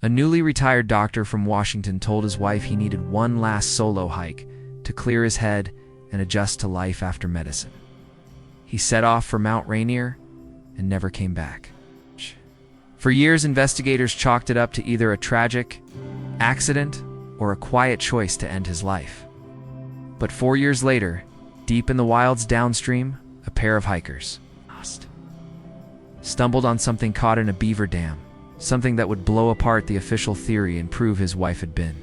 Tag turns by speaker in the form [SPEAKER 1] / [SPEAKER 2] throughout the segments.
[SPEAKER 1] A newly retired doctor from Washington told his wife he needed one last solo hike to clear his head and adjust to life after medicine. He set off for Mount Rainier and never came back. For years, investigators chalked it up to either a tragic accident or a quiet choice to end his life. But 4 years later, deep in the wilds downstream, a pair of hikers stumbled on something caught in a beaver dam, something that would blow apart the official theory and prove his wife had been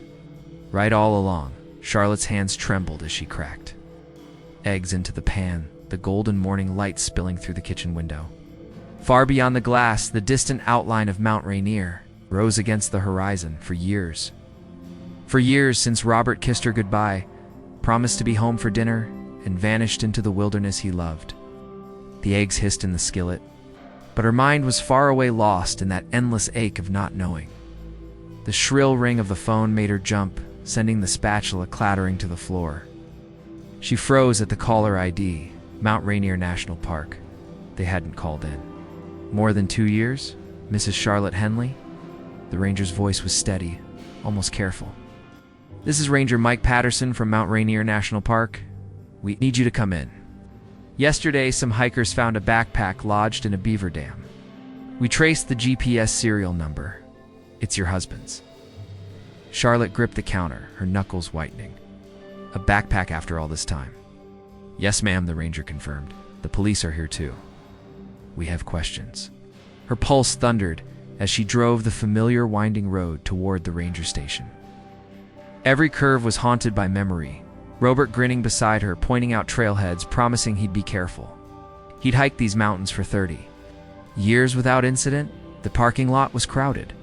[SPEAKER 1] right all along. Charlotte's hands trembled as she cracked eggs into the pan, the golden morning light spilling through the kitchen window. Far beyond the glass, the distant outline of Mount Rainier rose against the horizon. For years, since Robert kissed her goodbye, promised to be home for dinner, and vanished into the wilderness he loved. The eggs hissed in the skillet, but her mind was far away, lost in that endless ache of not knowing. The shrill ring of the phone made her jump, sending the spatula clattering to the floor. She froze at the caller ID, Mount Rainier National Park. They hadn't called in. More than 2 years? Mrs. Charlotte Henley? The ranger's voice was steady, almost careful. This is Ranger Mike Patterson from Mount Rainier National Park. We need you to come in. Yesterday, some hikers found a backpack lodged in a beaver dam. We traced the GPS serial number. It's your husband's. Charlotte gripped the counter, her knuckles whitening. A backpack after all this time? Yes, ma'am, the ranger confirmed. The police are here too. We have questions. Her pulse thundered as she drove the familiar winding road toward the ranger station. Every curve was haunted by memory, Robert grinning beside her, pointing out trailheads, promising he'd be careful. He'd hiked these mountains for 30 years without incident. The parking lot was crowded.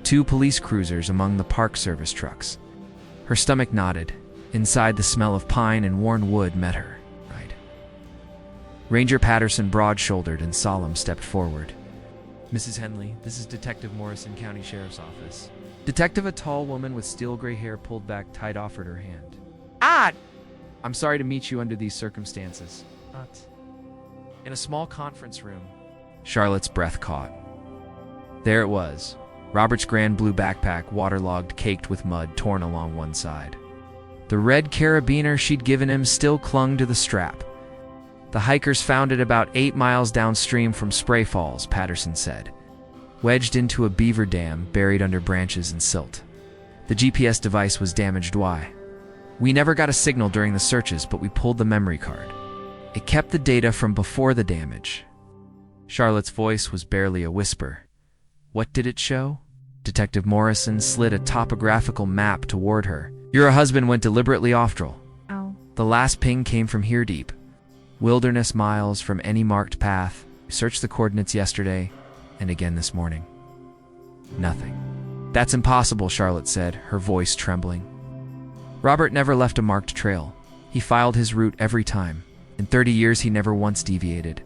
[SPEAKER 1] 2 police cruisers among the Park Service trucks. Her stomach knotted. Inside, the smell of pine and worn wood met her. Right. Ranger Patterson, broad-shouldered and solemn, stepped forward. Mrs. Henley, this is Detective Morrison, County Sheriff's Office. Detective, a tall woman with steel gray hair pulled back tight, offered her hand. I'm sorry to meet you under these circumstances. In a small conference room. Charlotte's breath caught. There it was. Robert's grand blue backpack, waterlogged, caked with mud, torn along one side. The red carabiner she'd given him still clung to the strap. The hikers found it about 8 miles downstream from Spray Falls, Patterson said, wedged into a beaver dam buried under branches and silt. The GPS device was damaged. Why? We never got a signal during the searches, but we pulled the memory card. It kept the data from before the damage. Charlotte's voice was barely a whisper. What did it show? Detective Morrison slid a topographical map toward her. Your husband went deliberately off-trail.
[SPEAKER 2] Ow.
[SPEAKER 1] The last ping came from here deep. Wilderness miles from any marked path. We searched the coordinates yesterday and again this morning. Nothing. That's impossible, Charlotte said, her voice trembling. Robert never left a marked trail. He filed his route every time. In 30 years, he never once deviated.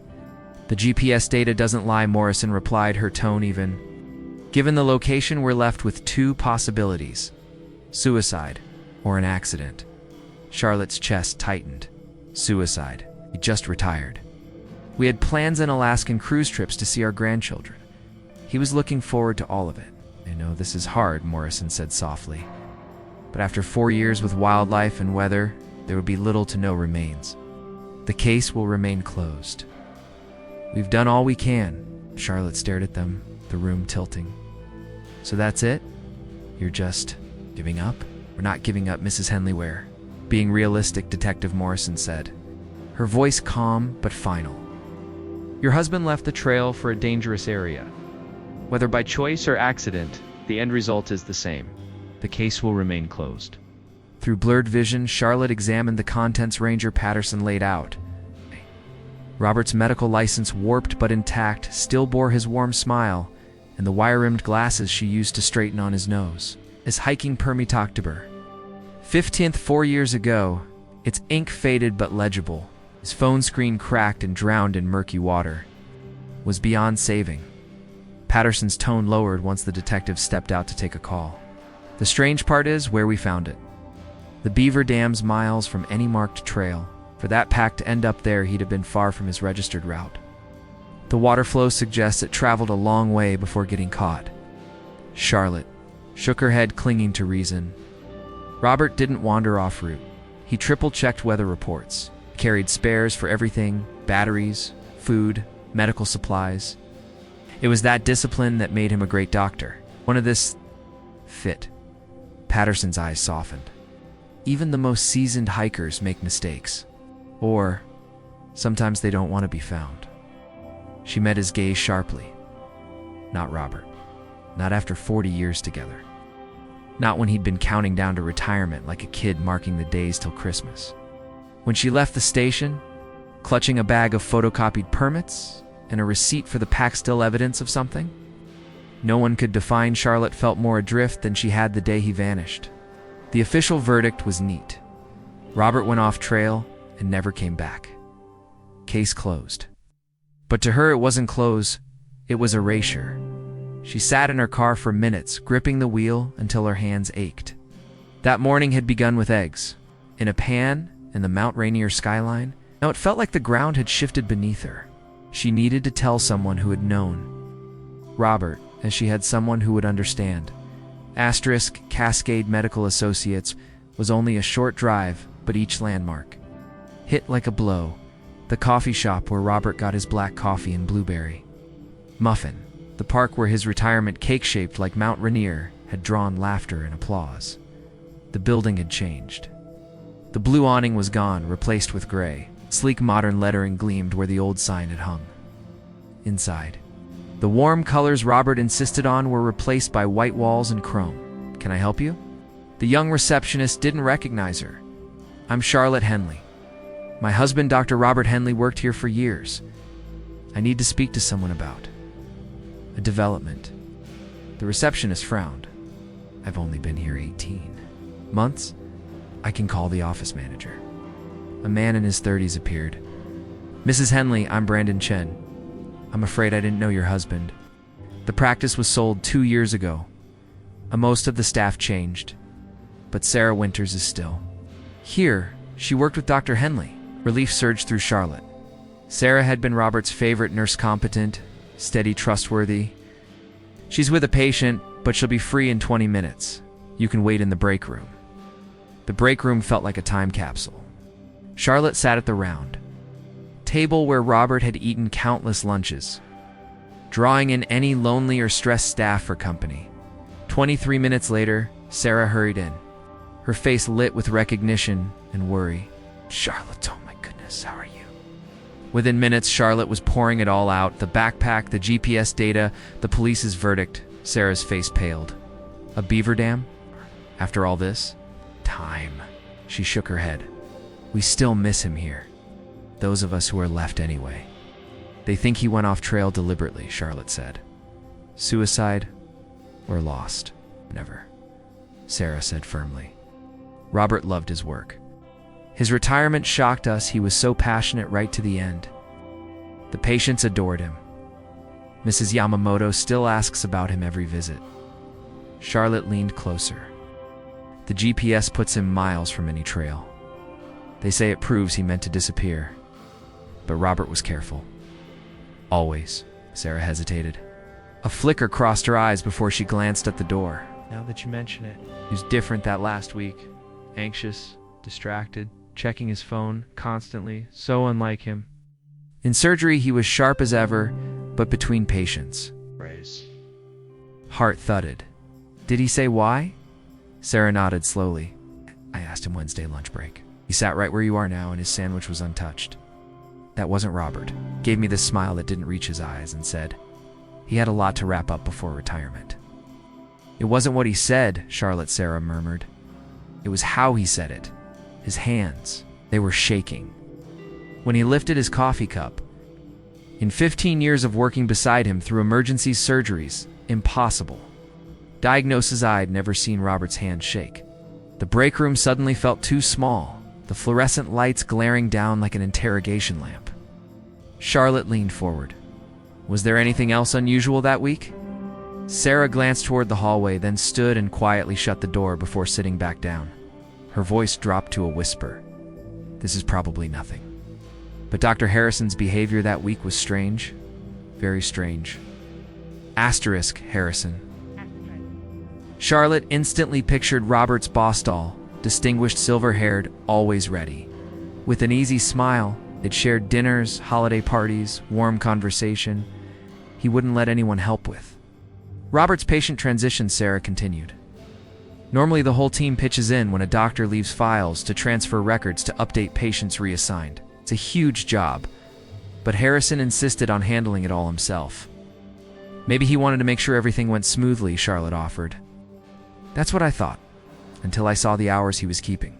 [SPEAKER 1] The GPS data doesn't lie, Morrison replied, her tone even. Given the location, we're left with 2 possibilities: suicide or an accident. Charlotte's chest tightened. Suicide. He just retired. We had plans on Alaskan cruise trips to see our grandchildren. He was looking forward to all of it. I know this is hard, Morrison said softly. But after 4 years with wildlife and weather, there would be little to no remains. The case will remain closed. We've done all we can. Charlotte stared at them, the room tilting. So that's it? You're just giving up? We're not giving up, Mrs. Henley. We're being realistic, Detective Morrison said, her voice calm but final. Your husband left the trail for a dangerous area. Whether by choice or accident, the end result is the same. The case will remain closed. Through blurred vision, Charlotte examined the contents Ranger Patterson laid out. Robert's medical license, warped but intact, still bore his warm smile and the wire-rimmed glasses she used to straighten on his nose. His hiking permit, October 15th, 4 years ago. Its ink faded but legible. His phone screen cracked and drowned in murky water. Was beyond saving. Patterson's tone lowered once the detective stepped out to take a call. The strange part is where we found it. The beaver dam's miles from any marked trail. For that pack to end up there, he'd have been far from his registered route. The water flow suggests it traveled a long way before getting caught. Charlotte, shook her head, clinging to reason. Robert didn't wander off route. He triple-checked weather reports, carried spares for everything, batteries, food, medical supplies. It was that discipline that made him a great doctor. One of this fit. Patterson's eyes softened. Even the most seasoned hikers make mistakes. Or sometimes they don't want to be found. She met his gaze sharply. Not Robert. Not after 40 years together. Not when he'd been counting down to retirement like a kid marking the days till Christmas. When she left the station, clutching a bag of photocopied permits and a receipt for the pack still evidence of something. No one could define Charlotte felt more adrift than she had the day he vanished. The official verdict was neat. Robert went off trail and never came back. Case closed. But to her it wasn't close, it was erasure. She sat in her car for minutes, gripping the wheel until her hands ached. That morning had begun with eggs. In a pan, in the Mount Rainier skyline. Now it felt like the ground had shifted beneath her. She needed to tell someone who had known. Robert, as she had someone who would understand. Asterisk Cascade Medical Associates was only a short drive, but each landmark. Hit like a blow. The coffee shop where Robert got his black coffee and blueberry. Muffin. The park where his retirement, cake-shaped like Mount Rainier, had drawn laughter and applause. The building had changed. The blue awning was gone, replaced with gray. Sleek modern lettering gleamed where the old sign had hung. Inside, the warm colors Robert insisted on were replaced by white walls and chrome. "Can I help you?" The young receptionist didn't recognize her. "I'm Charlotte Henley. My husband, Dr. Robert Henley, worked here for years. I need to speak to someone about a development." The receptionist frowned. "I've only been here 18 months. I can call the office manager." A man in his 30s appeared. "Mrs. Henley, I'm Brandon Chen. I'm afraid I didn't know your husband. The practice was sold 2 years ago. Most of the staff changed, but Sarah Winters is still here. She worked with Dr. Henley." Relief surged through Charlotte. Sarah had been Robert's favorite nurse, competent, steady, trustworthy. "She's with a patient, but she'll be free in 20 minutes. You can wait in the break room." The break room felt like a time capsule. Charlotte sat at the round table where Robert had eaten countless lunches, drawing in any lonely or stressed staff for company. 23 minutes later, Sarah hurried in, her face lit with recognition and worry. "Charlotte, oh my goodness, how are you?" Within minutes, Charlotte was pouring it all out, the backpack, the GPS data, the police's verdict. Sarah's face paled. "A beaver dam? After all this? Time." She shook her head. "We still miss him here. Those of us who are left anyway." "They think he went off trail deliberately," Charlotte said. "Suicide or lost?" "Never," Sarah said firmly. Robert loved his work. His retirement shocked us. He was so passionate right to the end. The patients adored him. Mrs. Yamamoto still asks about him every visit. Charlotte leaned closer. "The GPS puts him miles from any trail. They say it proves he meant to disappear." But Robert was careful. "Always." Sarah hesitated. A flicker crossed her eyes before she glanced at the door. "Now that you mention it, he was different that last week. Anxious, distracted, checking his phone constantly, so unlike him. In surgery, he was sharp as ever, but between patients. Heart thudded. Did he say why?" Sarah nodded slowly. "I asked him Wednesday lunch break. He sat right where you are now, and his sandwich was untouched. That wasn't Robert." Gave me this smile that didn't reach his eyes and said, "He had a lot to wrap up before retirement." "It wasn't what he said," Charlotte Sarah murmured. "It was how he said it. His hands, they were shaking. When he lifted his coffee cup. In 15 years of working beside him through emergency surgeries, impossible. Diagnosis, I'd never seen Robert's hand shake. The break room suddenly felt too small, the fluorescent lights glaring down like an interrogation lamp. Charlotte leaned forward. "Was there anything else unusual that week?" Sarah glanced toward the hallway, then stood and quietly shut the door before sitting back down. Her voice dropped to a whisper. "This is probably nothing. But Dr. Harrison's behavior that week was strange. Very strange." Asterisk Harrison. Charlotte instantly pictured Robert's boss doll, distinguished silver-haired, always ready. With an easy smile, they'd shared dinners, holiday parties, warm conversation he wouldn't let anyone help with. Robert's patient transition, Sarah continued. Normally the whole team pitches in when a doctor leaves files to transfer records to update patients reassigned. It's a huge job, but Harrison insisted on handling it all himself. Maybe he wanted to make sure everything went smoothly, Charlotte offered. That's what I thought, until I saw the hours he was keeping.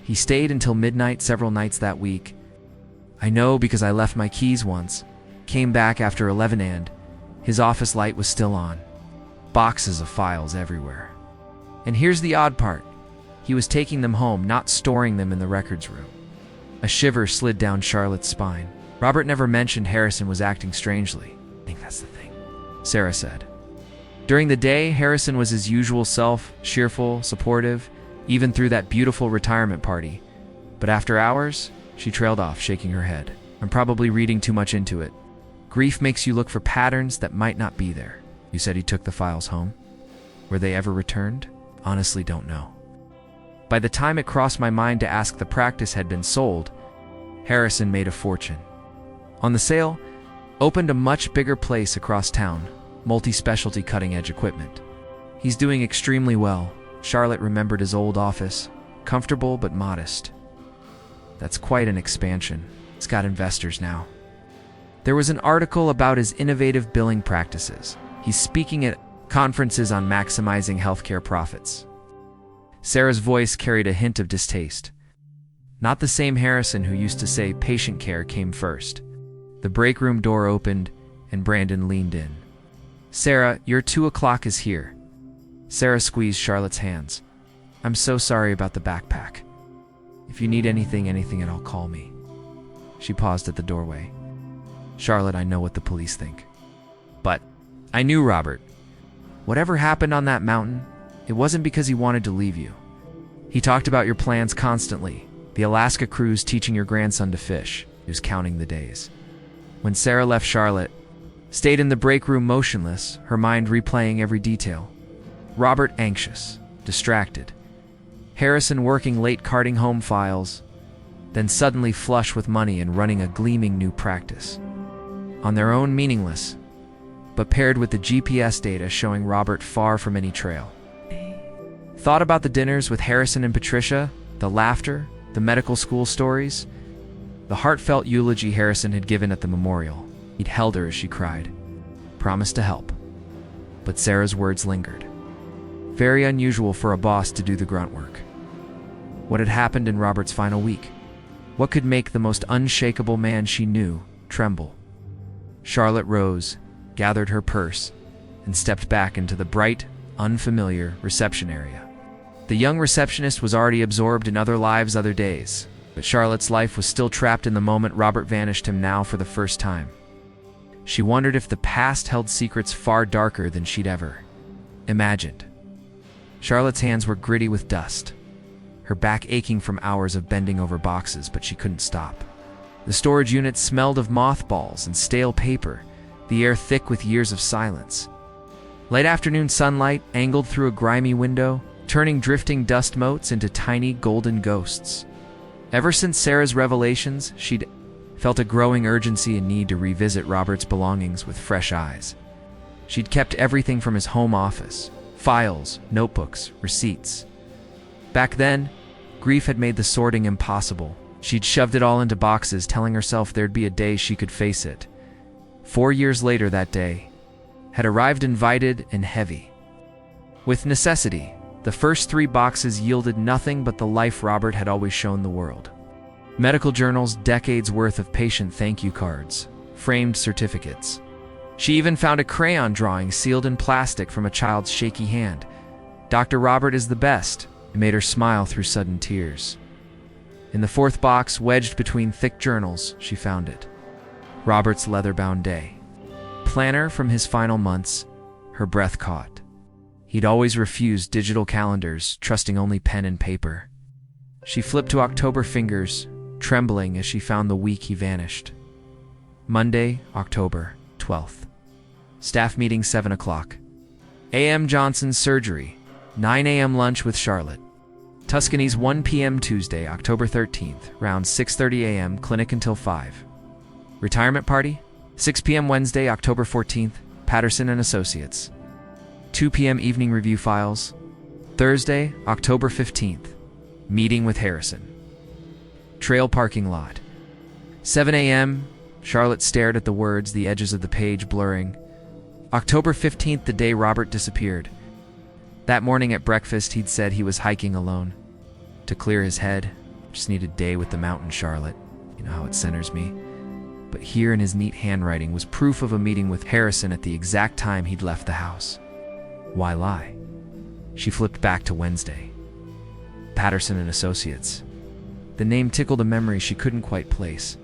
[SPEAKER 1] He stayed until midnight several nights that week. I know because I left my keys once, came back after 11 and his office light was still on. Boxes of files everywhere. And here's the odd part. He was taking them home, not storing them in the records room. A shiver slid down Charlotte's spine. Robert never mentioned Harrison was acting strangely. I think that's the thing, Sarah said. During the day, Harrison was his usual self, cheerful, supportive, even through that beautiful retirement party. But after hours, she trailed off, shaking her head. I'm probably reading too much into it. Grief makes you look for patterns that might not be there. You said he took the files home? Were they ever returned? Honestly, don't know. By the time it crossed my mind to ask, the practice had been sold. Harrison made a fortune. On the sale, opened a much bigger place across town, multi-specialty cutting-edge equipment. He's doing extremely well. Charlotte remembered his old office, comfortable but modest. That's quite an expansion. He's got investors now. There was an article about his innovative billing practices. He's speaking at conferences on maximizing healthcare profits. Sarah's voice carried a hint of distaste. Not the same Harrison who used to say patient care came first. The break room door opened, and Brandon leaned in. Sarah, your 2 o'clock is here. Sarah squeezed Charlotte's hands. I'm so sorry about the backpack. If you need anything at all, call me. She paused at the doorway. Charlotte, I know what the police think. But I knew Robert. Whatever happened on that mountain, it wasn't because he wanted to leave you. He talked about your plans constantly. The Alaska cruise, teaching your grandson to fish. He was counting the days. When Sarah left, Charlotte stayed in the break room motionless, her mind replaying every detail. Robert anxious, distracted. Harrison working late, carting home files, then suddenly flush with money and running a gleaming new practice. On their own, meaningless, but paired with the GPS data showing Robert far from any trail. Thought about the dinners with Harrison and Patricia, the laughter, the medical school stories, the heartfelt eulogy Harrison had given at the memorial. He'd held her as she cried, promised to help. But Sarah's words lingered. Very unusual for a boss to do the grunt work. What had happened in Robert's final week? What could make the most unshakable man she knew tremble? Charlotte rose, gathered her purse, and stepped back into the bright, unfamiliar reception area. The young receptionist was already absorbed in other lives, other days, but Charlotte's life was still trapped in the moment Robert vanished him now for the first time. She wondered if the past held secrets far darker than she'd ever imagined. Charlotte's hands were gritty with dust, her back aching from hours of bending over boxes, but she couldn't stop. The storage unit smelled of mothballs and stale paper, the air thick with years of silence. Late afternoon sunlight angled through a grimy window, turning drifting dust motes into tiny golden ghosts. Ever since Sarah's revelations, she'd felt a growing urgency and need to revisit Robert's belongings with fresh eyes. She'd kept everything from his home office, files, notebooks, receipts. Back then, grief had made the sorting impossible. She'd shoved it all into boxes, telling herself there'd be a day she could face it. 4 years later, that day had arrived, invited and heavy. With necessity, the first 3 boxes yielded nothing but the life Robert had always shown the world. Medical journals, decades worth of patient thank you cards, framed certificates. She even found a crayon drawing sealed in plastic from a child's shaky hand. Dr. Robert is the best. It made her smile through sudden tears. In the 4th box, wedged between thick journals, she found it. Robert's leather-bound day. Planner from his final months. Her breath caught. He'd always refused digital calendars, trusting only pen and paper. She flipped to October, fingers trembling as she found the week he vanished. Monday, October 12th. Staff meeting 7 o'clock. A.M. Johnson's surgery. 9 a.m. lunch with Charlotte. Tuscany's 1 p.m. Tuesday, October 13th, round 6:30 a.m., clinic until 5. Retirement party, 6 p.m. Wednesday, October 14th, Patterson and Associates. 2 p.m. evening review files. Thursday, October 15th, meeting with Harrison. Trail parking lot. 7 a.m., Charlotte stared at the words, the edges of the page blurring. October 15th, the day Robert disappeared. That morning at breakfast, he'd said he was hiking alone. To clear his head, just need a day with the mountain, Charlotte. You know how it centers me. But here in his neat handwriting was proof of a meeting with Harrison at the exact time he'd left the house. Why lie? She flipped back to Wednesday. Patterson and Associates. The name tickled a memory she couldn't quite place.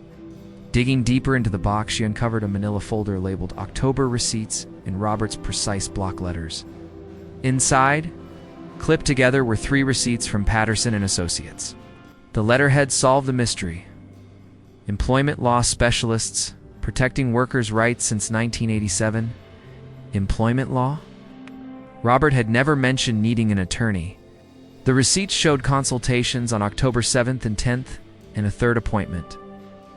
[SPEAKER 1] Digging deeper into the box, she uncovered a manila folder labeled October Receipts in Robert's precise block letters. Inside, clipped together, were 3 receipts from Patterson and Associates. The letterhead solved the mystery. Employment law specialists, protecting workers' rights since 1987. Employment law? Robert had never mentioned needing an attorney. The receipts showed consultations on October 7th and 10th, and a third appointment,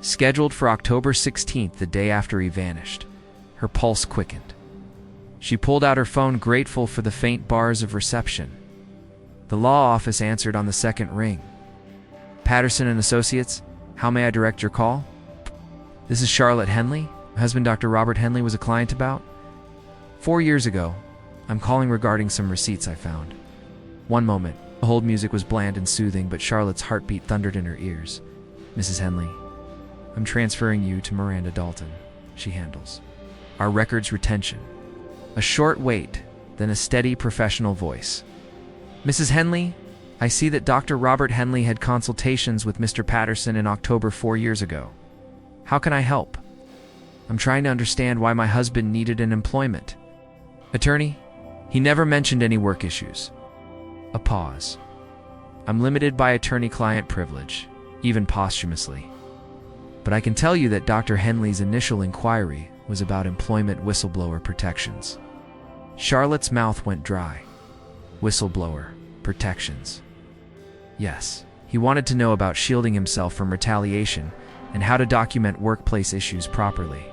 [SPEAKER 1] scheduled for October 16th, the day after he vanished. Her pulse quickened. She pulled out her phone, grateful for the faint bars of reception. The law office answered on the second ring. Patterson and Associates, how may I direct your call? This is Charlotte Henley. My husband, Dr. Robert Henley, was a client about 4 years ago. I'm calling regarding some receipts I found. One moment. The hold music was bland and soothing, but Charlotte's heartbeat thundered in her ears. Mrs. Henley, I'm transferring you to Miranda Dalton. She handles our records retention. A short wait, then a steady professional voice. Mrs. Henley, I see that Dr. Robert Henley had consultations with Mr. Patterson in October 4 years ago. How can I help? I'm trying to understand why my husband needed an employment. Attorney, he never mentioned any work issues. A pause. I'm limited by attorney-client privilege, even posthumously. But I can tell you that Dr. Henley's initial inquiry was about employment whistleblower protections. Charlotte's mouth went dry. Whistleblower protections. Yes, he wanted to know about shielding himself from retaliation and how to document workplace issues properly.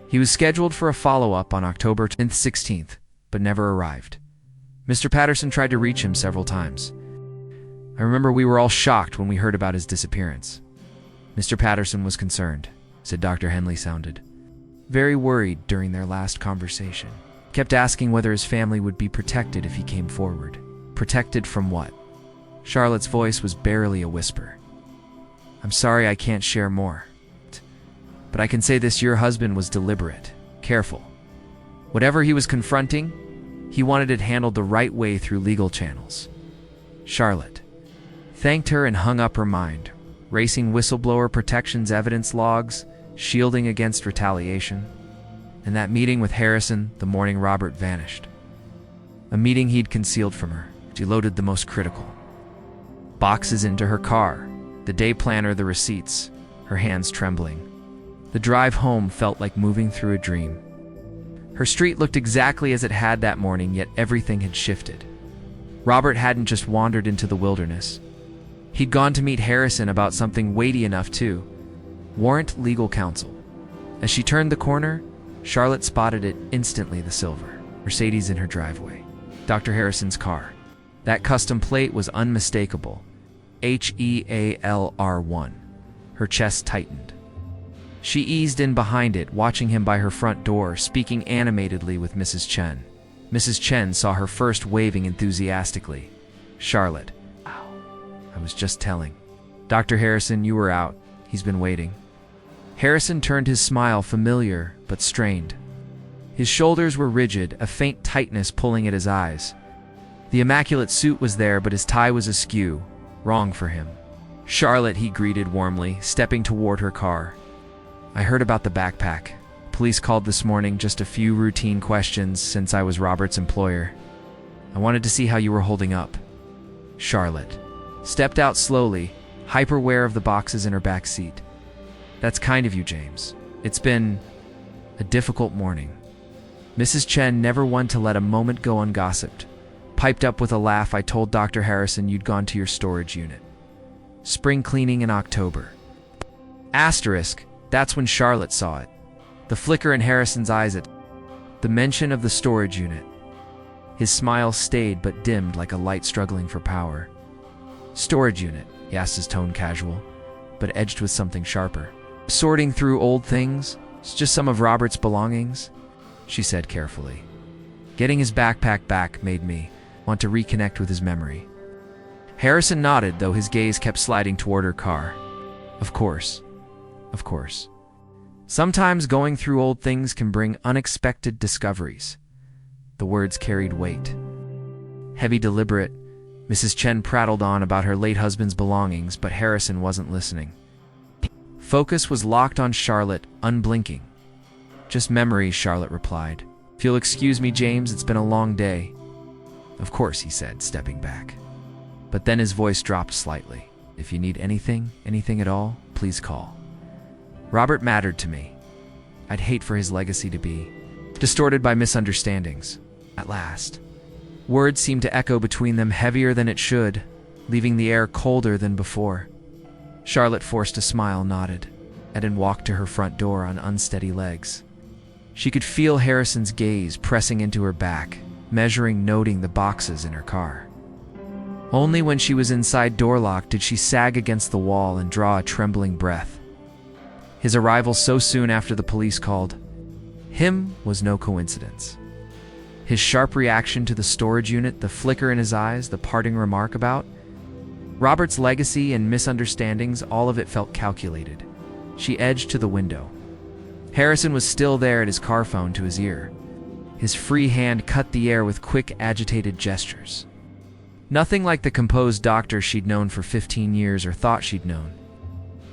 [SPEAKER 1] He was scheduled for a follow-up on October 16th, but never arrived. Mr. Patterson tried to reach him several times. I remember we were all shocked when we heard about his disappearance. Mr. Patterson was concerned, said Dr. Henley sounded. Very worried during their last conversation. Kept asking whether his family would be protected if he came forward. Protected from what? Charlotte's voice was barely a whisper. I'm sorry I can't share more. But I can say this, your husband was deliberate, careful. Whatever he was confronting, he wanted it handled the right way through legal channels. Charlotte thanked her and hung up her mind, racing whistleblower protections evidence logs, shielding against retaliation, and that meeting with Harrison the morning Robert vanished. A meeting he'd concealed from her. She loaded the most critical boxes into her car, the day planner, the receipts, her hands trembling. The drive home felt like moving through a dream. Her street looked exactly as it had that morning, yet everything had shifted. Robert hadn't just wandered into the wilderness. He'd gone to meet Harrison about something weighty enough to warrant legal counsel. As she turned the corner, Charlotte spotted it instantly, the silver Mercedes in her driveway. Dr. Harrison's car. That custom plate was unmistakable. HEALR1. Her chest tightened. She eased in behind it, watching him by her front door, speaking animatedly with Mrs. Chen. Mrs. Chen saw her first, waving enthusiastically. Charlotte. Wow. I was just telling. Dr. Harrison, you were out. He's been waiting. Harrison turned, his smile familiar but strained. His shoulders were rigid, a faint tightness pulling at his eyes. The immaculate suit was there, but his tie was askew. Wrong for him. Charlotte, he greeted warmly, stepping toward her car. I heard about the backpack. Police called this morning, just a few routine questions since I was Robert's employer. I wanted to see how you were holding up. Charlotte stepped out slowly, hyper-aware of the boxes in her back seat. That's kind of you, James. It's been a difficult morning. Mrs. Chen, never one to let a moment go ungossiped, Piped up with a laugh, I told Dr. Harrison you'd gone to your storage unit. Spring cleaning in October. Asterisk, that's when Charlotte saw it. The flicker in Harrison's eyes at the mention of the storage unit. His smile stayed but dimmed like a light struggling for power. Storage unit, he asked, his tone casual, but edged with something sharper. Sorting through old things? It's just some of Robert's belongings, she said carefully. Getting his backpack back made me want to reconnect with his memory. Harrison nodded, though his gaze kept sliding toward her car. Of course. Of course. Sometimes going through old things can bring unexpected discoveries. The words carried weight. Heavy, deliberate, Mrs. Chen prattled on about her late husband's belongings, but Harrison wasn't listening. Focus was locked on Charlotte, unblinking. Just memories, Charlotte replied. If you'll excuse me, James, it's been a long day. Of course, he said, stepping back. But then his voice dropped slightly. If you need anything at all, please call. Robert mattered to me. I'd hate for his legacy to be distorted by misunderstandings. At last, words seemed to echo between them, heavier than it should, leaving the air colder than before. Charlotte forced a smile, nodded, and then walked to her front door on unsteady legs. She could feel Harrison's gaze pressing into her back, measuring, noting the boxes in her car. Only when she was inside door lock did she sag against the wall and draw a trembling breath. His arrival so soon after the police called him was no coincidence. His sharp reaction to the storage unit, the flicker in his eyes, the parting remark about Robert's legacy and misunderstandings, all of it felt calculated. She edged to the window. Harrison was still there at his car phone to his ear. His free hand cut the air with quick, agitated gestures. Nothing like the composed doctor she'd known for 15 years or thought she'd known.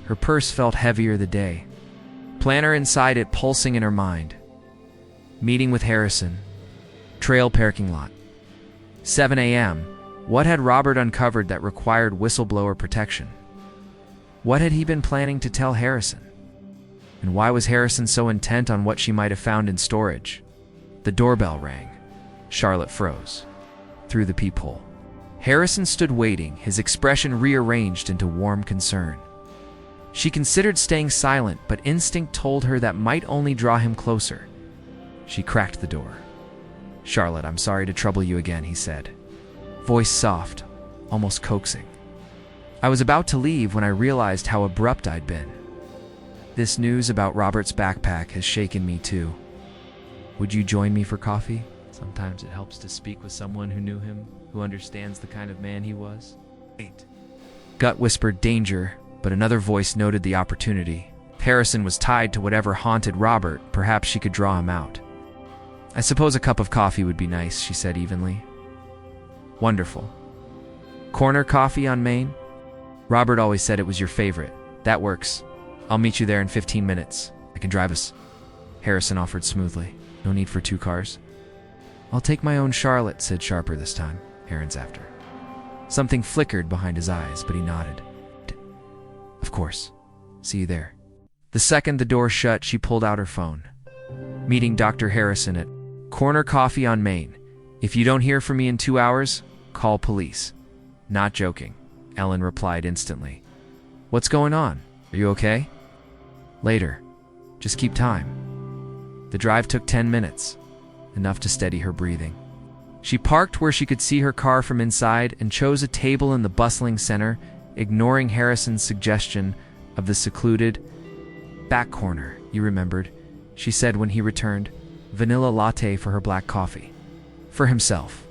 [SPEAKER 1] Her purse felt heavier the day. Planner inside it pulsing in her mind. Meeting with Harrison. Trail parking lot. 7 a.m. What had Robert uncovered that required whistleblower protection? What had he been planning to tell Harrison? And why was Harrison so intent on what she might have found in storage? The doorbell rang. Charlotte froze. Through the peephole. Harrison stood waiting, his expression rearranged into warm concern. She considered staying silent, but instinct told her that might only draw him closer. She cracked the door. Charlotte, I'm sorry to trouble you again, he said. Voice soft, almost coaxing. I was about to leave when I realized how abrupt I'd been. This news about Robert's backpack has shaken me too. Would you join me for coffee? Sometimes it helps to speak with someone who knew him, who understands the kind of man he was. Wait. Gut whispered danger, but another voice noted the opportunity. If Harrison was tied to whatever haunted Robert, perhaps she could draw him out. I suppose a cup of coffee would be nice, she said evenly. Wonderful. Corner coffee on Main? Robert always said it was your favorite. That works. I'll meet you there in 15 minutes. I can drive us. Harrison offered smoothly. No need for 2 cars. I'll take my own, Charlotte said sharper this time. Aaron's after. Something flickered behind his eyes, but he nodded. Of course. See you there. The second the door shut, she pulled out her phone. Meeting Dr. Harrison at Corner Coffee on Main. If you don't hear from me in 2 hours, call police. Not joking, Ellen replied instantly. What's going on? Are you okay? Later. Just keep time. The drive took 10 minutes, enough to steady her breathing. She parked where she could see her car from inside and chose a table in the bustling center, ignoring Harrison's suggestion of the secluded back corner. You remembered, she said when he returned, vanilla latte for her black coffee. For himself.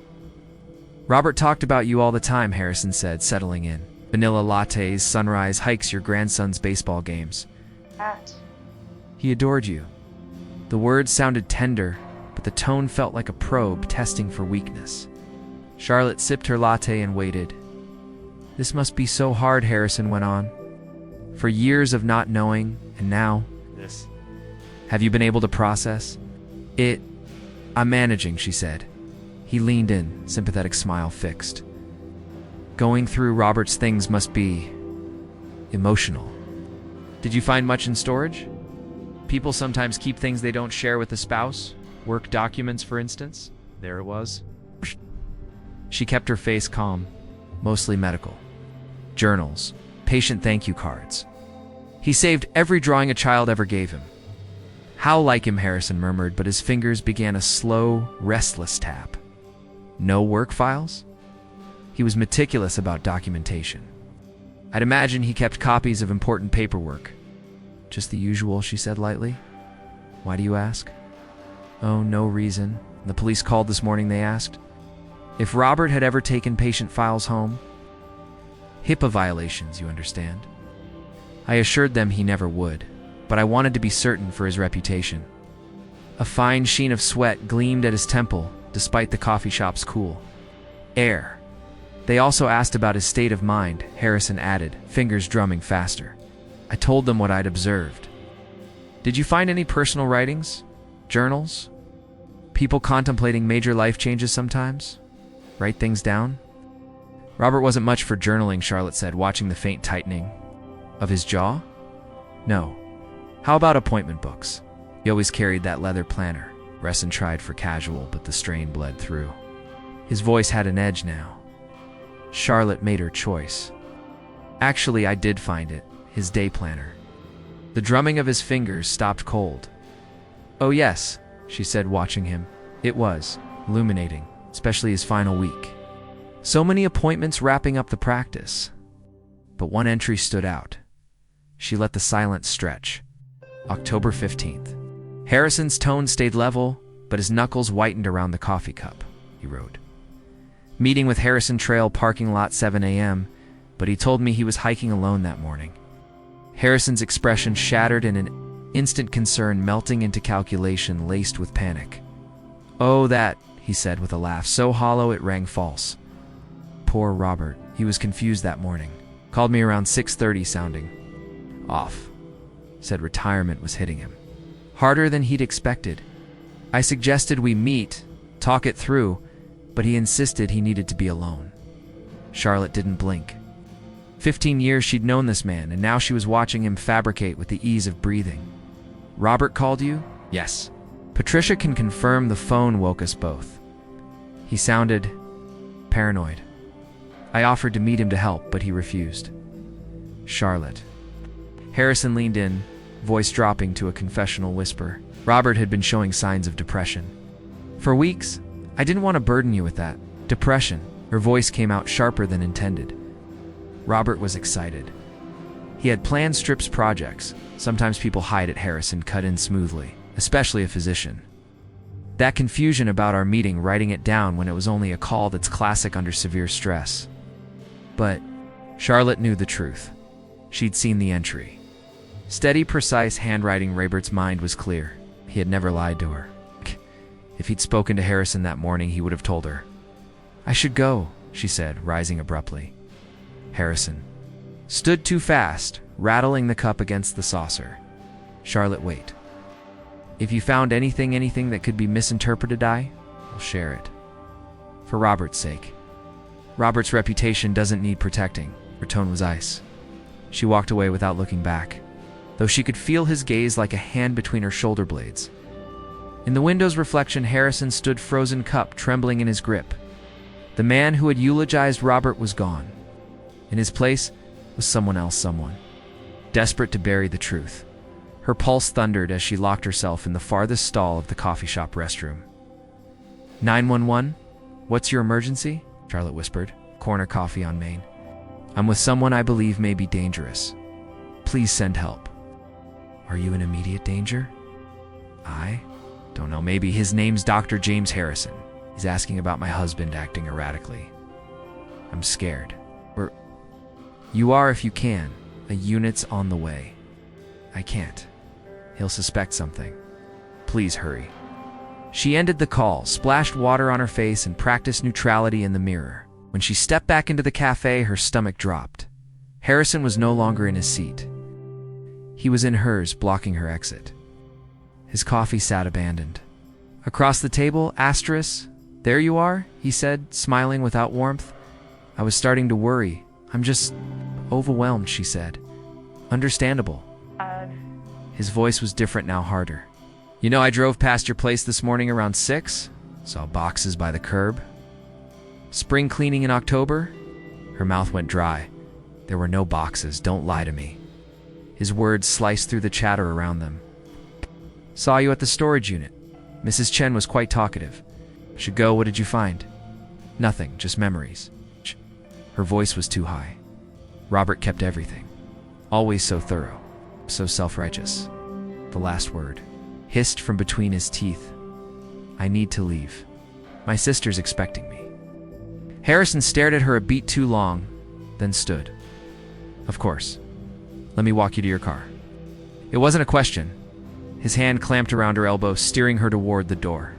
[SPEAKER 1] Robert talked about you all the time, Harrison said, settling in. Vanilla lattes, sunrise hikes, your grandson's baseball games. He adored you. The words sounded tender, but the tone felt like a probe testing for weakness. Charlotte sipped her latte and waited. This must be so hard, Harrison went on. For years of not knowing, and now this. Have you been able to process it? I'm managing, she said. He leaned in, sympathetic smile fixed. Going through Robert's things must be emotional. Did you find much in storage? People sometimes keep things they don't share with a spouse. Work documents, for instance. There it was. She kept her face calm, mostly medical. Journals, patient thank you cards. He saved every drawing a child ever gave him. How like him, Harrison murmured, but his fingers began a slow, restless tap. No work files? He was meticulous about documentation. I'd imagine he kept copies of important paperwork. Just the usual, she said lightly. Why do you ask? Oh, no reason. The police called this morning, they asked. If Robert had ever taken patient files home. HIPAA violations, you understand. I assured them he never would, but I wanted to be certain for his reputation. A fine sheen of sweat gleamed at his temple, despite the coffee shop's cool air. They also asked about his state of mind, Harrison added, fingers drumming faster. I told them what I'd observed. Did you find any personal writings? Journals? People contemplating major life changes sometimes? Write things down? Robert wasn't much for journaling, Charlotte said, watching the faint tightening of his jaw. No. How about appointment books? He always carried that leather planner. Resson tried for casual, but the strain bled through. His voice had an edge now. Charlotte made her choice. Actually, I did find it, his day planner. The drumming of his fingers stopped cold. Oh yes, she said, watching him. It was illuminating, especially his final week. So many appointments wrapping up the practice. But one entry stood out. She let the silence stretch. October 15th. Harrison's tone stayed level, but his knuckles whitened around the coffee cup. He wrote. Meeting with Harrison Trail parking lot 7 a.m., but he told me he was hiking alone that morning. Harrison's expression shattered in an instant concern melting into calculation laced with panic. Oh, that, he said with a laugh so hollow it rang false. Poor Robert. He was confused that morning. Called me around 6:30 sounding off. Said retirement was hitting him. Harder than he'd expected. I suggested we meet, talk it through, but he insisted he needed to be alone. Charlotte didn't blink. 15 years she'd known this man, and now she was watching him fabricate with the ease of breathing. Robert called you? Yes. Patricia can confirm the phone woke us both. He sounded paranoid. I offered to meet him to help, but he refused. Charlotte. Harrison leaned in, voice dropping to a confessional whisper. Robert had been showing signs of depression. For weeks, I didn't want to burden you with that. Depression. Her voice came out sharper than intended. Robert was excited. He had planned strips projects. Sometimes people hide at Harrison cut in smoothly, especially a physician. That confusion about our meeting, writing it down when it was only a call, that's classic under severe stress. But Charlotte knew the truth. She'd seen the entry. Steady, precise handwriting. Robert's mind was clear. He had never lied to her. If he'd spoken to Harrison that morning, he would have told her. I should go, she said, rising abruptly. Harrison stood too fast, rattling the cup against the saucer. Charlotte, wait. If you found anything that could be misinterpreted, will share it. For Robert's sake. Robert's reputation doesn't need protecting. Her tone was ice. She walked away without looking back, though she could feel his gaze like a hand between her shoulder blades. In the window's reflection, Harrison stood, frozen cup trembling in his grip. The man who had eulogized Robert was gone. In his place was someone else, desperate to bury the truth. Her pulse thundered as she locked herself in the farthest stall of the coffee shop restroom. 911? What's your emergency? Charlotte whispered. Corner coffee on Main. I'm with someone I believe may be dangerous. Please send help. Are you in immediate danger? I don't know. Maybe his name's Dr. James Harrison. He's asking about my husband acting erratically. I'm scared. You are if you can. A unit's on the way. I can't. He'll suspect something. Please hurry. She ended the call, splashed water on her face, and practiced neutrality in the mirror. When she stepped back into the cafe, her stomach dropped. Harrison was no longer in his seat. He was in hers, blocking her exit. His coffee sat abandoned. Across the table, asterisk. There you are, he said, smiling without warmth. I was starting to worry. I'm just overwhelmed, she said. Understandable. His voice was different now, harder. You know, I drove past your place this morning around 6. Saw boxes by the curb. Spring cleaning in October? Her mouth went dry. There were no boxes, don't lie to me. His words sliced through the chatter around them. Saw you at the storage unit. Mrs. Chen was quite talkative. Should go, what did you find? Nothing, just memories. Her voice was too high. Robert kept everything. Always so thorough, so self-righteous. The last word hissed from between his teeth. I need to leave. My sister's expecting me. Harrison stared at her a beat too long, then stood. Of course. Let me walk you to your car. It wasn't a question. His hand clamped around her elbow, steering her toward the door.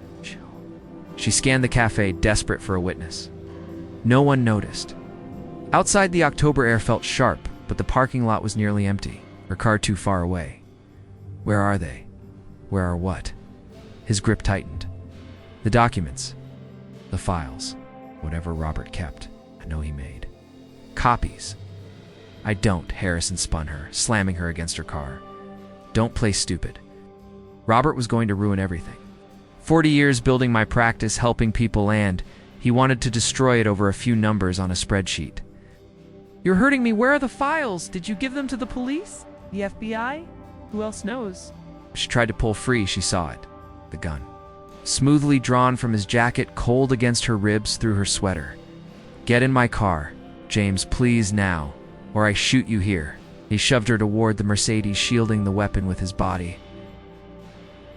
[SPEAKER 1] She scanned the cafe, desperate for a witness. No one noticed. Outside, the October air felt sharp, but the parking lot was nearly empty, her car too far away. Where are they? Where are what? His grip tightened. The documents. The files. Whatever Robert kept, I know he made. Copies. I don't, Harrison spun her, slamming her against her car. Don't play stupid. Robert was going to ruin everything. 40 years building my practice, helping people, and he wanted to destroy it over a few numbers on a spreadsheet. You're hurting me. Where are the files? Did you give them to the police? The FBI? Who else knows? She tried to pull free. She saw it. The gun. Smoothly drawn from his jacket, cold against her ribs through her sweater. Get in my car. James, please now, or I shoot you here. He shoved her toward the Mercedes, shielding the weapon with his body.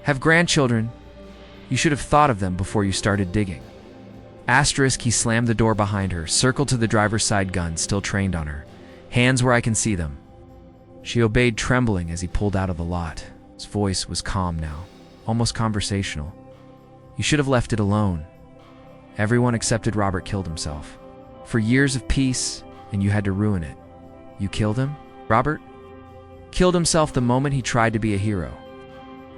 [SPEAKER 1] Have grandchildren. You should have thought of them before you started digging. Asterisk, he slammed the door behind her, circled to the driver's side, gun still trained on her. Hands where I can see them. She obeyed, trembling as he pulled out of the lot. His voice was calm now, almost conversational. You should have left it alone. Everyone accepted Robert killed himself. For years of peace, and you had to ruin it. You killed him? Robert? Killed himself the moment he tried to be a hero.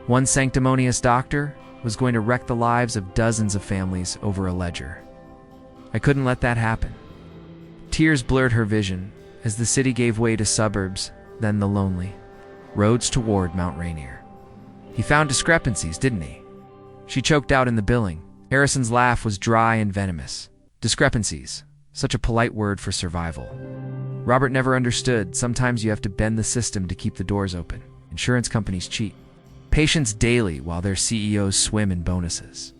[SPEAKER 1] One sanctimonious doctor was going to wreck the lives of dozens of families over a ledger. I couldn't let that happen. Tears blurred her vision as the city gave way to suburbs, then the lonely roads toward Mount Rainier. He found discrepancies, didn't he? She choked out in the billing. Harrison's laugh was dry and venomous. Discrepancies, such a polite word for survival. Robert never understood. Sometimes you have to bend the system to keep the doors open. Insurance companies cheat patients daily while their CEOs swim in bonuses.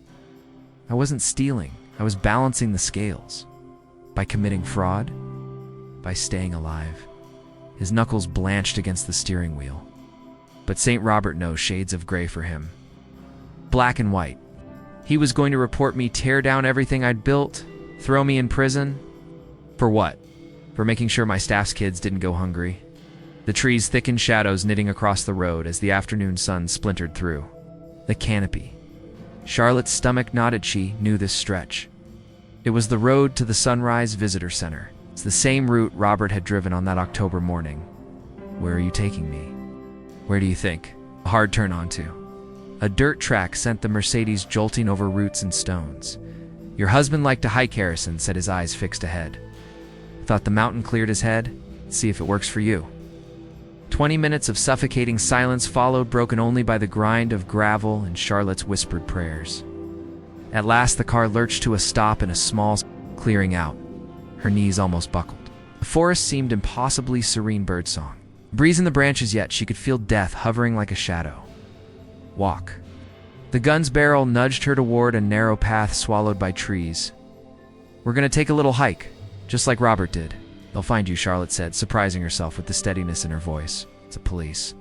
[SPEAKER 1] I wasn't stealing. I was balancing the scales. By committing fraud, by staying alive. His knuckles blanched against the steering wheel. But St. Robert knows shades of gray for him. Black and white. He was going to report me, tear down everything I'd built, throw me in prison. For what? For making sure my staff's kids didn't go hungry. The trees thickened shadows knitting across the road as the afternoon sun splintered through. The canopy. Charlotte's stomach knotted. She knew this stretch. It was the road to the Sunrise Visitor Center. It's the same route Robert had driven on that October morning. Where are you taking me? Where do you think? A hard turn onto. A dirt track sent the Mercedes jolting over roots and stones. Your husband liked to hike, Harrison said, his eyes fixed ahead. Thought the mountain cleared his head? See if it works for you. 20 minutes of suffocating silence followed, broken only by the grind of gravel and Charlotte's whispered prayers. At last the car lurched to a stop in a small clearing out. Her knees almost buckled. The forest seemed impossibly serene birdsong. Breeze in the branches, yet she could feel death hovering like a shadow. Walk. The gun's barrel nudged her toward a narrow path swallowed by trees. We're gonna take a little hike, just like Robert did. They'll find you, Charlotte said, surprising herself with the steadiness in her voice. It's the police.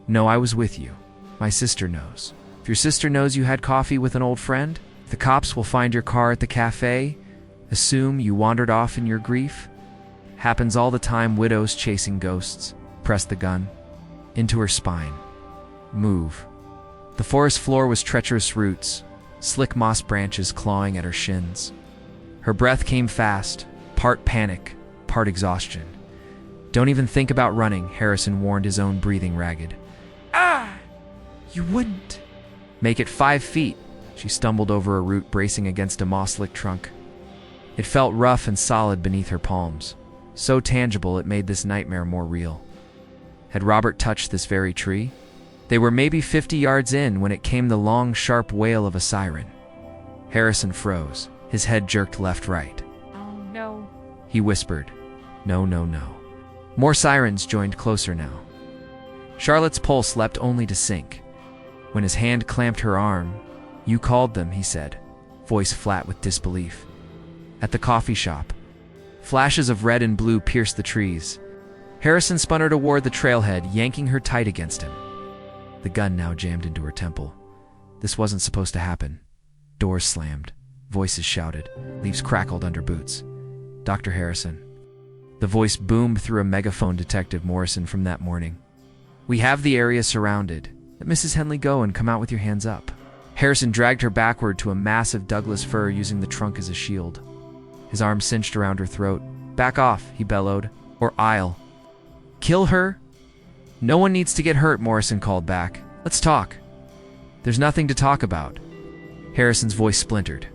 [SPEAKER 1] No, I was with you. My sister knows. If your sister knows you had coffee with an old friend, the cops will find your car at the cafe, assume you wandered off in your grief. Happens all the time, widows chasing ghosts. Press the gun into her spine. Move. The forest floor was treacherous roots, slick moss branches clawing at her shins. Her breath came fast, part panic, part exhaustion. Don't even think about running, Harrison warned, his own breathing ragged. Ah! You wouldn't. Make it 5 feet. She stumbled over a root, bracing against a moss-licked trunk. It felt rough and solid beneath her palms, so tangible it made this nightmare more real. Had Robert touched this very tree? They were maybe 50 yards in when it came the long, sharp wail of a siren. Harrison froze. His head jerked left-right.
[SPEAKER 2] No.
[SPEAKER 1] he whispered. No, no, no. More sirens joined closer now. Charlotte's pulse leapt only to sink. When his hand clamped her arm, "You called them," he said, voice flat with disbelief. At the coffee shop, flashes of red and blue pierced the trees. Harrison spun her toward the trailhead, yanking her tight against him. The gun now jammed into her temple. This wasn't supposed to happen. Doors slammed. Voices shouted. Leaves crackled under boots. "Dr. Harrison." The voice boomed through a megaphone. Detective Morrison from that morning. "We have the area surrounded. Let Mrs. Henley go and come out with your hands up." Harrison dragged her backward to a massive Douglas fir, using the trunk as a shield. His arm cinched around her throat. "Back off," he bellowed, "or I'll..." "Kill her?" "No one needs to get hurt," Morrison called back. "Let's talk." "There's nothing to talk about." Harrison's voice splintered.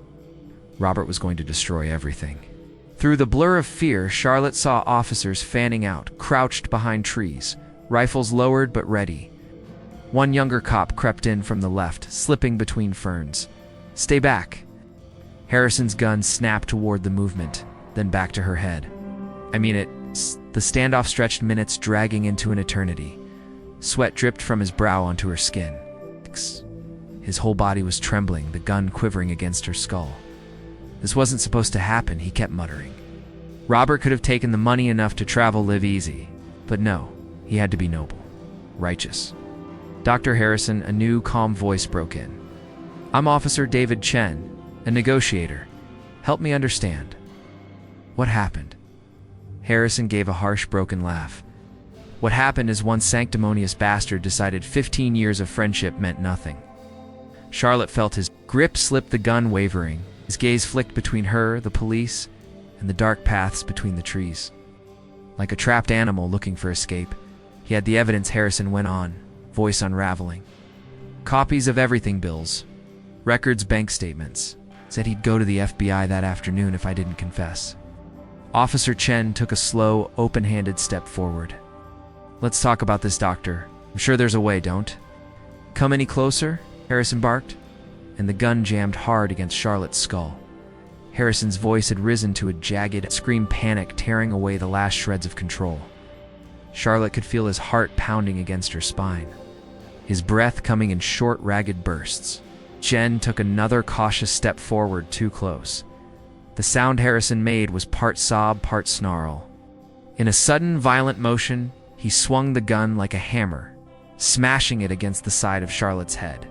[SPEAKER 1] Robert was going to destroy everything. Through the blur of fear, Charlotte saw officers fanning out, crouched behind trees, rifles lowered but ready. One younger cop crept in from the left, slipping between ferns. "Stay back." Harrison's gun snapped toward the movement, then back to her head. The standoff stretched minutes, dragging into an eternity. Sweat dripped from his brow onto her skin. His whole body was trembling, the gun quivering against her skull. This wasn't supposed to happen, he kept muttering. Robert could have taken the money enough to travel, live easy. But no, he had to be noble, righteous. "Dr. Harrison," a new, calm voice broke in. "I'm Officer David Chen, a negotiator. Help me understand. What happened?" Harrison gave a harsh, broken laugh. "What happened is one sanctimonious bastard decided 15 years of friendship meant nothing." Charlotte felt his grip slip, the gun wavering. His gaze flicked between her, the police, and the dark paths between the trees. Like a trapped animal looking for escape, he had the evidence. Harrison went on, voice unraveling. "Copies of everything, bills, records, bank statements. Said he'd go to the FBI that afternoon if I didn't confess." Officer Chen took a slow, open-handed step forward. "Let's talk about this, doctor. I'm sure there's a way, don't?" "Come any closer?" Harrison barked, and the gun jammed hard against Charlotte's skull. Harrison's voice had risen to a jagged scream, panic tearing away the last shreds of control. Charlotte could feel his heart pounding against her spine, his breath coming in short, ragged bursts. Chen took another cautious step forward, too close. The sound Harrison made was part sob, part snarl. In a sudden, violent motion, he swung the gun like a hammer, smashing it against the side of Charlotte's head.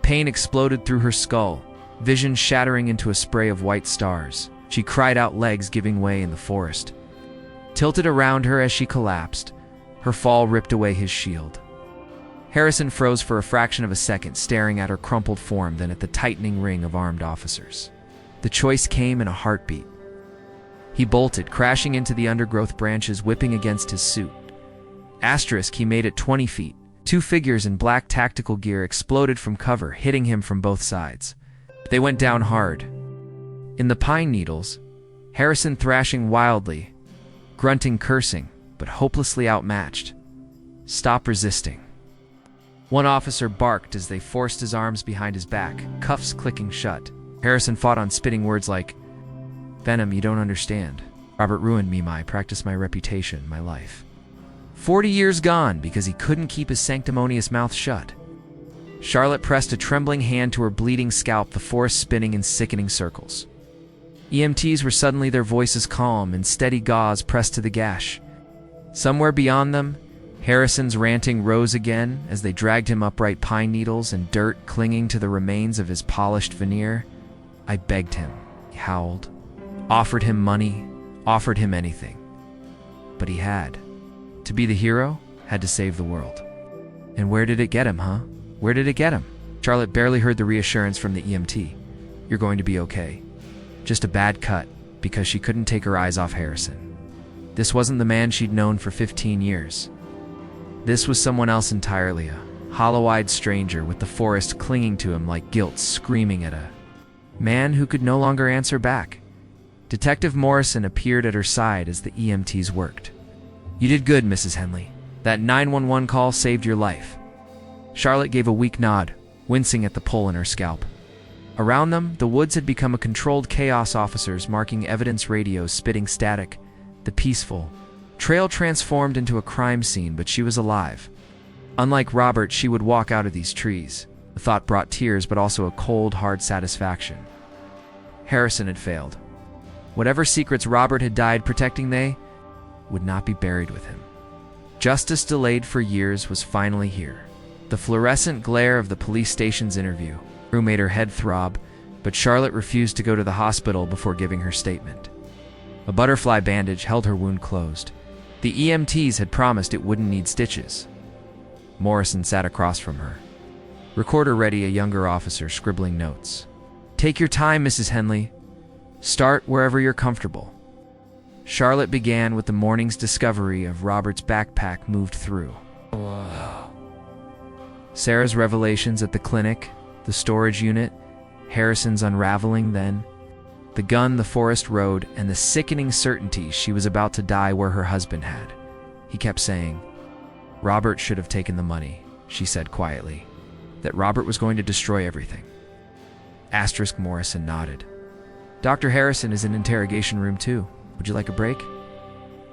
[SPEAKER 1] Pain exploded through her skull, vision shattering into a spray of white stars. She cried out, legs giving way in the forest. Tilted around her as she collapsed, her fall ripped away his shield. Harrison froze for a fraction of a second, staring at her crumpled form, then at the tightening ring of armed officers. The choice came in a heartbeat. He bolted, crashing into the undergrowth branches, whipping against his suit. He made it 20 feet. Two figures in black tactical gear exploded from cover, hitting him from both sides. They went down hard. In the pine needles, Harrison thrashing wildly, grunting, cursing, but hopelessly outmatched. "Stop resisting." One officer barked as they forced his arms behind his back, cuffs clicking shut. Harrison fought on, spitting words like, "Venom, you don't understand. Robert ruined me, my practice, my reputation, my life. 40 years gone because he couldn't keep his sanctimonious mouth shut." Charlotte pressed a trembling hand to her bleeding scalp, the forest spinning in sickening circles. EMTs were suddenly, their voices calm and steady, gauze pressed to the gash. Somewhere beyond them, Harrison's ranting rose again as they dragged him upright, pine needles and dirt clinging to the remains of his polished veneer. "I begged him," he howled. "Offered him money, offered him anything. But he had. To be the hero, had to save the world." "And where did it get him, huh? Where did it get him?" Charlotte barely heard the reassurance from the EMT. "You're going to be okay. Just a bad cut," because she couldn't take her eyes off Harrison. This wasn't the man she'd known for 15 years. This was someone else entirely, a hollow-eyed stranger with the forest clinging to him like guilt, screaming at a man who could no longer answer back. Detective Morrison appeared at her side as the EMTs worked. "You did good, Mrs. Henley. That 911 call saved your life." Charlotte gave a weak nod, wincing at the pull in her scalp. Around them, the woods had become a controlled chaos, officers marking evidence, radios spitting static. The peaceful trail transformed into a crime scene, but she was alive. Unlike Robert, she would walk out of these trees. The thought brought tears, but also a cold, hard satisfaction. Harrison had failed. Whatever secrets Robert had died protecting, they would not be buried with him. Justice delayed for years was finally here. The fluorescent glare of the police station's interview room made her head throb, but Charlotte refused to go to the hospital before giving her statement. A butterfly bandage held her wound closed. The EMTs had promised it wouldn't need stitches. Morrison sat across from her. Recorder ready, a younger officer scribbling notes. "Take your time, Mrs. Henley. Start wherever you're comfortable." Charlotte began with the morning's discovery of Robert's backpack moved through. Whoa. Sarah's revelations at the clinic, the storage unit, Harrison's unraveling, then the gun, the forest road, and the sickening certainty she was about to die where her husband had. He kept saying, "Robert should have taken the money," she said quietly. That Robert was going to destroy everything. Asterisk. Morrison nodded. "Dr. Harrison is in interrogation room too. Would you like a break?"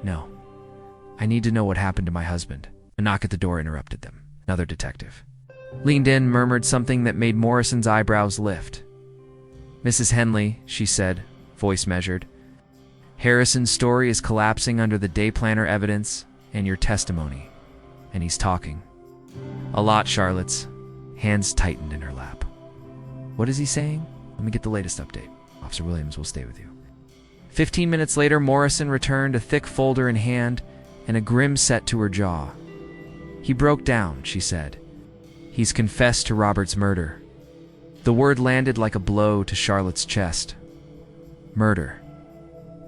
[SPEAKER 1] "No. I need to know what happened to my husband." A knock at the door interrupted them. Another detective leaned in, murmured something that made Morrison's eyebrows lift. "Mrs. Henley," she said, voice measured, "Harrison's story is collapsing under the day planner evidence and your testimony." And he's talking. A lot, Charlotte's hands tightened in her lap. "What is he saying?" "Let me get the latest update. Officer Williams will stay with you." 15 minutes later, Morrison returned, a thick folder in hand and a grim set to her jaw. "He broke down," she said. "He's confessed to Robert's murder." The word landed like a blow to Charlotte's chest. Murder.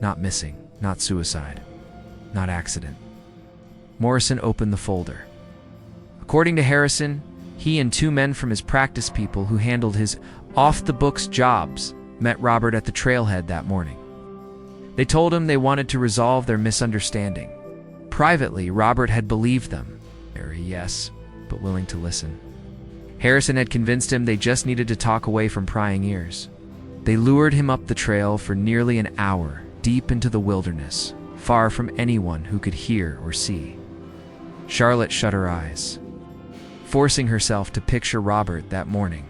[SPEAKER 1] Not missing, not suicide, not accident. Morrison opened the folder. According to Harrison, he and two men from his practice people who handled his off-the-books jobs met Robert at the trailhead that morning. They told him they wanted to resolve their misunderstanding. Privately, Robert had believed them. Yes, but willing to listen. Harrison had convinced him they just needed to talk away from prying ears. They lured him up the trail for nearly an hour, deep into the wilderness, far from anyone who could hear or see. Charlotte shut her eyes, forcing herself to picture Robert that morning,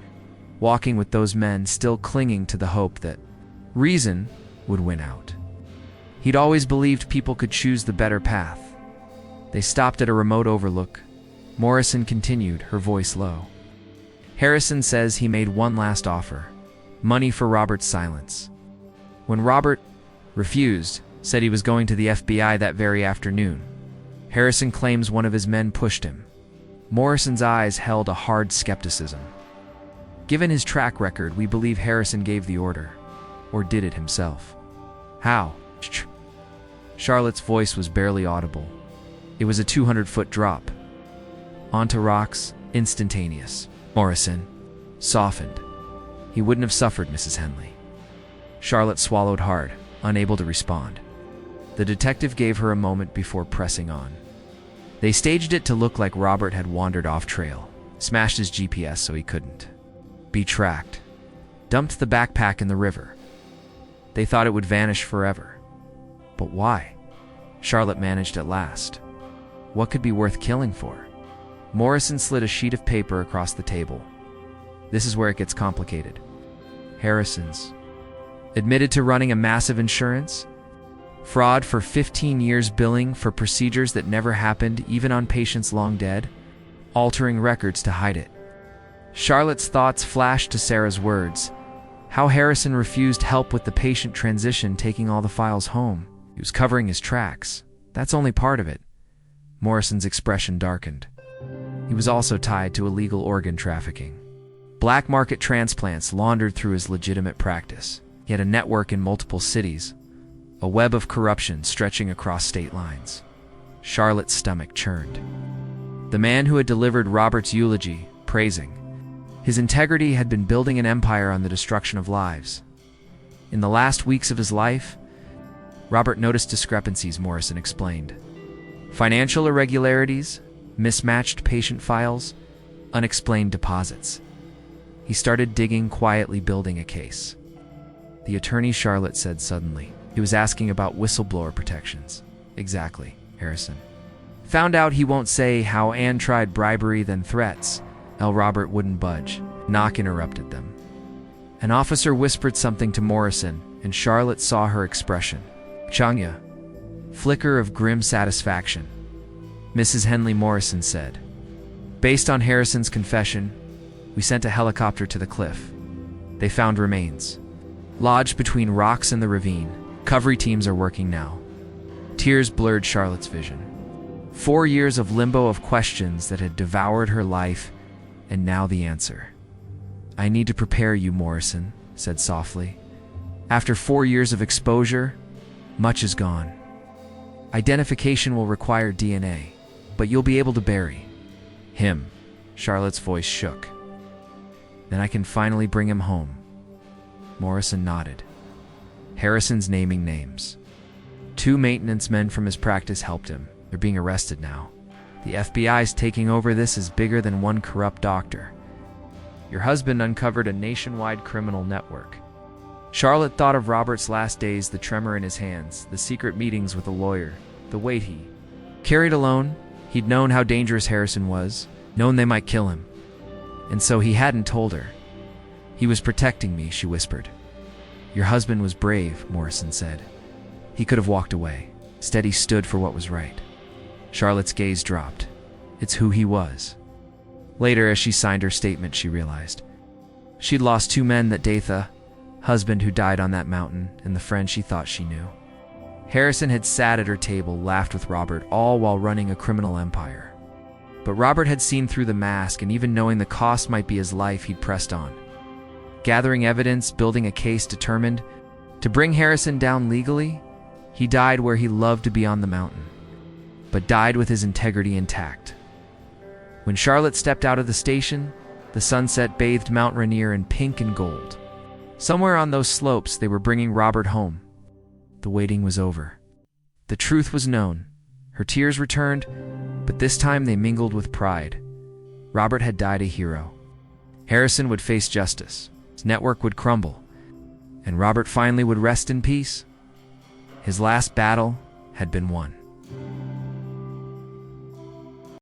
[SPEAKER 1] walking with those men, still clinging to the hope that reason would win out. He'd always believed people could choose the better path. They stopped at a remote overlook. Morrison continued, her voice low. "Harrison says he made one last offer, money for Robert's silence. When Robert refused, said he was going to the FBI that very afternoon. Harrison claims one of his men pushed him." Morrison's eyes held a hard skepticism. "Given his track record, we believe Harrison gave the order, or did it himself." "How?" Charlotte's voice was barely audible. It was a 200-foot drop. Onto rocks, instantaneous. Morrison softened. "He wouldn't have suffered, Mrs. Henley." Charlotte swallowed hard, unable to respond. The detective gave her a moment before pressing on. They staged it to look like Robert had wandered off trail, smashed his GPS so he couldn't be tracked, dumped the backpack in the river. They thought it would vanish forever. But why? Charlotte managed at last. What could be worth killing for? Morrison slid a sheet of paper across the table. "This is where it gets complicated. Harrison's admitted to running a massive insurance fraud for 15 years, billing for procedures that never happened, even on patients long dead, altering records to hide it." Charlotte's thoughts flashed to Sarah's words. How Harrison refused help with the patient transition, taking all the files home. He was covering his tracks. That's only part of it. Morrison's expression darkened. He was also tied to illegal organ trafficking. Black market transplants laundered through his legitimate practice. He had a network in multiple cities, a web of corruption stretching across state lines. Charlotte's stomach churned. The man who had delivered Robert's eulogy, praising his integrity, had been building an empire on the destruction of lives. In the last weeks of his life, Robert noticed discrepancies, Morrison explained. Financial irregularities, mismatched patient files, unexplained deposits. He started digging quietly, building a case. The attorney, Charlotte said suddenly. He was asking about whistleblower protections. Exactly, Harrison. Found out he won't say how Anne tried bribery, then threats. Robert wouldn't budge. Knock interrupted them. An officer whispered something to Morrison, and Charlotte saw her expression. Changya. Flicker of grim satisfaction. Mrs. Henley Morrison said, "Based on Harrison's confession, we sent a helicopter to the cliff. They found remains. Lodged between rocks in the ravine. Recovery teams are working now." Tears blurred Charlotte's vision. 4 years of limbo, of questions that had devoured her life, and now the answer. "I need to prepare you," Morrison said softly. "After 4 years of exposure, much is gone. Identification will require DNA, but you'll be able to bury him." Charlotte's voice shook. "Then I can finally bring him home." Morrison nodded. Harrison's naming names. 2 maintenance men from his practice helped him. They're being arrested now. The FBI's taking over. This is bigger than one corrupt doctor. Your husband uncovered a nationwide criminal network. Charlotte thought of Robert's last days, the tremor in his hands, the secret meetings with a lawyer, the weight he carried alone. He'd known how dangerous Harrison was, known they might kill him. And so he hadn't told her. "He was protecting me," she whispered. "Your husband was brave," Morrison said. "He could have walked away. Instead, he stood for what was right." Charlotte's gaze dropped. It's who he was. Later, as she signed her statement, she realized she'd lost 2 men that day: the husband who died on that mountain and the friend she thought she knew. Harrison had sat at her table, laughed with Robert, all while running a criminal empire. But Robert had seen through the mask, and even knowing the cost might be his life, he'd pressed on. Gathering evidence, building a case, determined to bring Harrison down legally. He died where he loved to be, on the mountain, but died with his integrity intact. When Charlotte stepped out of the station, the sunset bathed Mount Rainier in pink and gold. Somewhere on those slopes, they were bringing Robert home. The waiting was over. The truth was known. Her tears returned, but this time they mingled with pride. Robert had died a hero. Harrison would face justice. His network would crumble, and Robert finally would rest in peace. His last battle had been won.